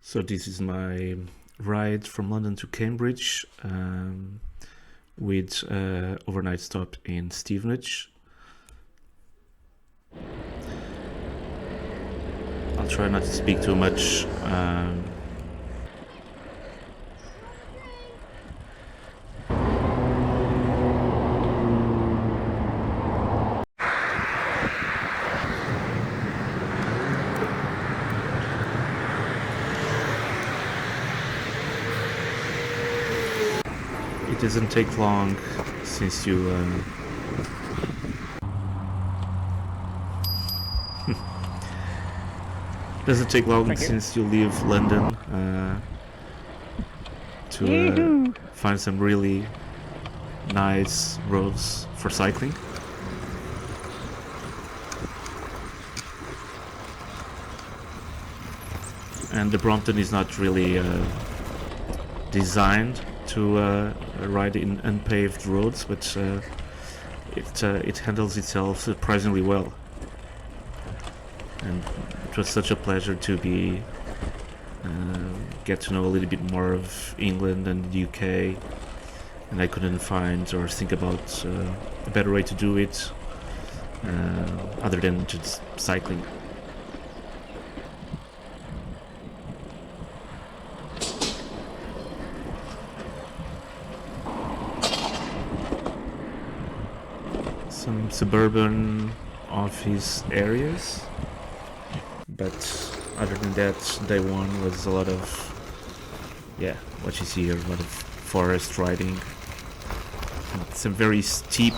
So this is my ride from London to Cambridge, with overnight stop in Stevenage. I'll try not to speak too much. It doesn't take long since you doesn't take long since you leave London to find some really nice roads for cycling. And the Brompton is not really designed to ride in unpaved roads, but it handles itself surprisingly well. And it was such a pleasure to get to know a little bit more of England and the UK, and I couldn't find or think about a better way to do it other than just cycling. Some suburban office areas, but other than that, day one was a lot of, what you see here, a lot of forest riding, and some very steep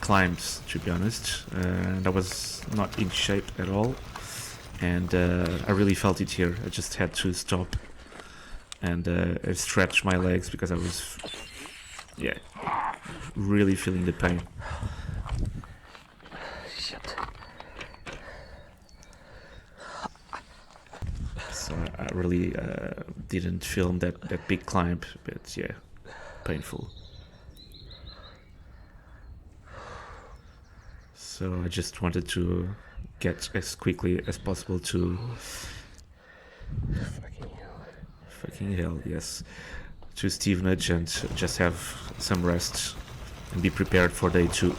climbs, to be honest, and I was not in shape at all, and I really felt it here. I just had to stop and stretch my legs because I was, really feeling the pain. Shit. So I really didn't film that big climb, but painful. So I just wanted to get as quickly as possible to fucking hell, yes, to Stevenage and just have some rest and be prepared for day 2.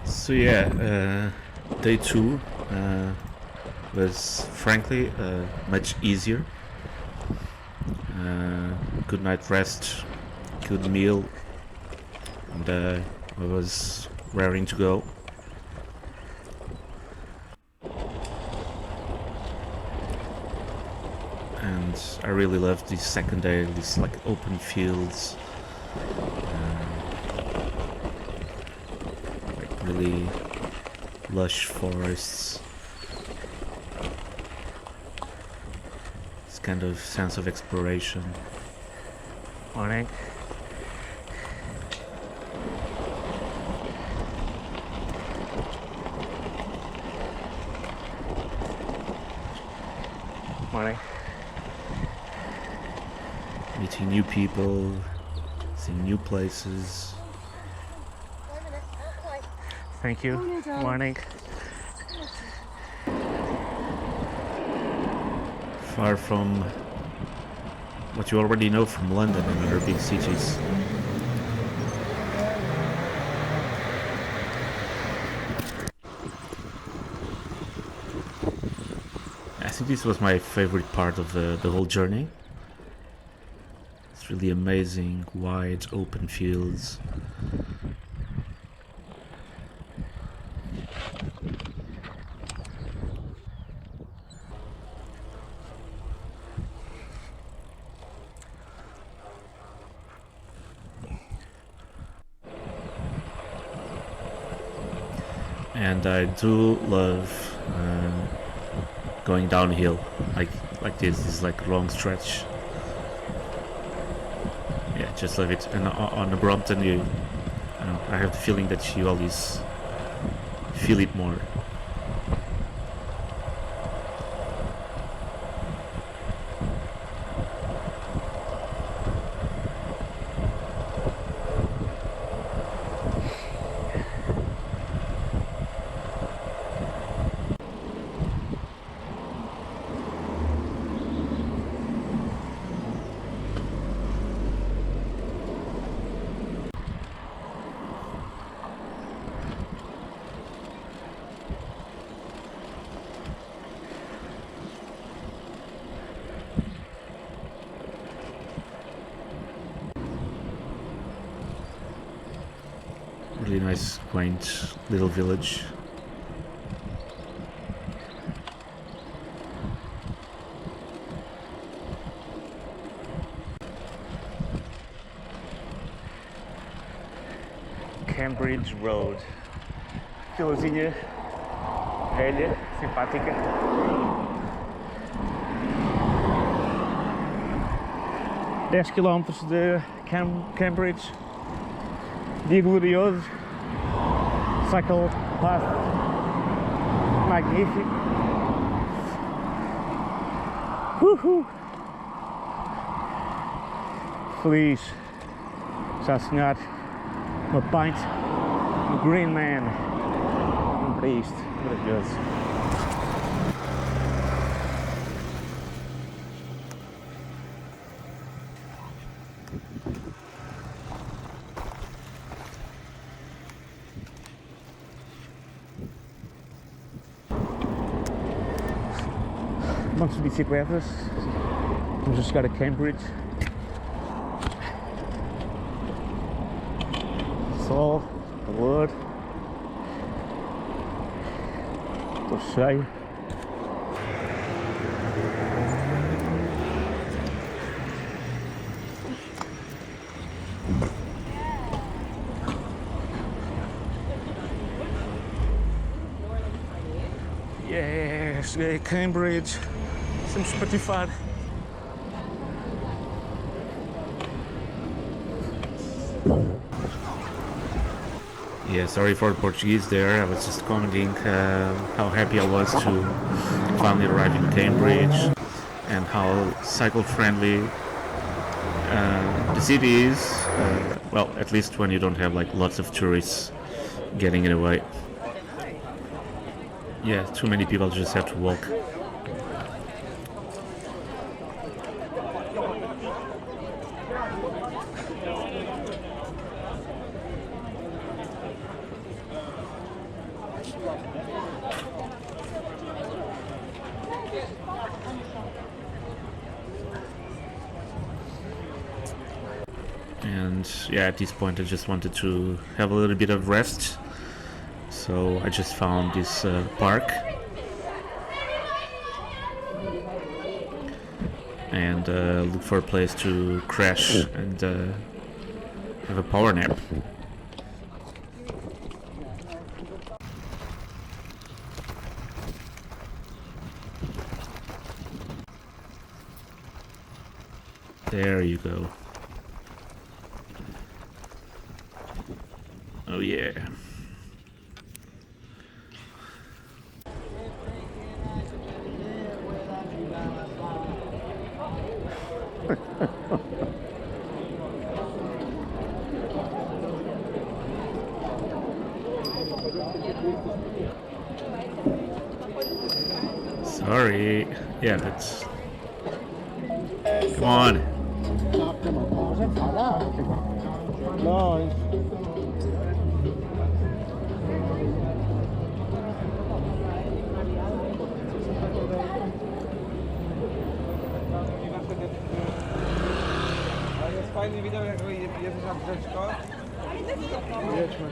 So day 2 was frankly much easier. Good night rest, good meal, and I was raring to go. And I really loved this second day, these like open fields, like really lush forests. This kind of sense of exploration. Morning. Morning. Meeting new people, seeing new places. Thank you. Morning. Far from what you already know from London and other big cities. I think this was my favorite part of the whole journey. It's really amazing, wide, open fields. And I do love going downhill like this. This is like a long stretch. Just love it. And on the Brompton, I have the feeling that you always feel it more. really nice, quaint little village. Cambridge Road. Vilazinha velha, simpática. Dez quilómetros de Cambridge. Dia glorioso. Cycle path magnífico. Feliz. Já sonhar uma pint no Green Man. Vamos para isto. Maravilhoso. Montes de bicicletas. Vamos a chegar a Cambridge. Sol, calor. Estou cheio. Yeah, cheguei a Cambridge. Estamos a patifar. Yeah, sorry for Portuguese there. I was just commenting how happy I was to finally arrive in Cambridge and how cycle-friendly the city is. Well, at least when you don't have like lots of tourists getting in the way. Yeah, too many people just have to walk. And yeah, at this point I just wanted to have a little bit of rest, so I just found this park and look for a place to crash and have a power nap. There you go. Oh yeah. Sorry. Yeah, that's... Come on. No. Fajnie wideo, jak jedziesz na brzeczko. Jedźmy.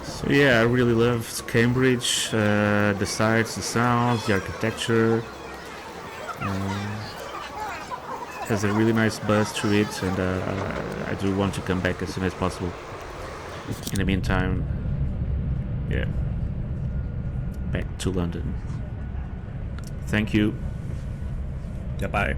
So yeah, I really loved Cambridge, the sights, the sounds, the architecture. Has a really nice buzz to it, and I do want to come back as soon as possible. In the meantime, yeah, back to London. Thank you. Goodbye.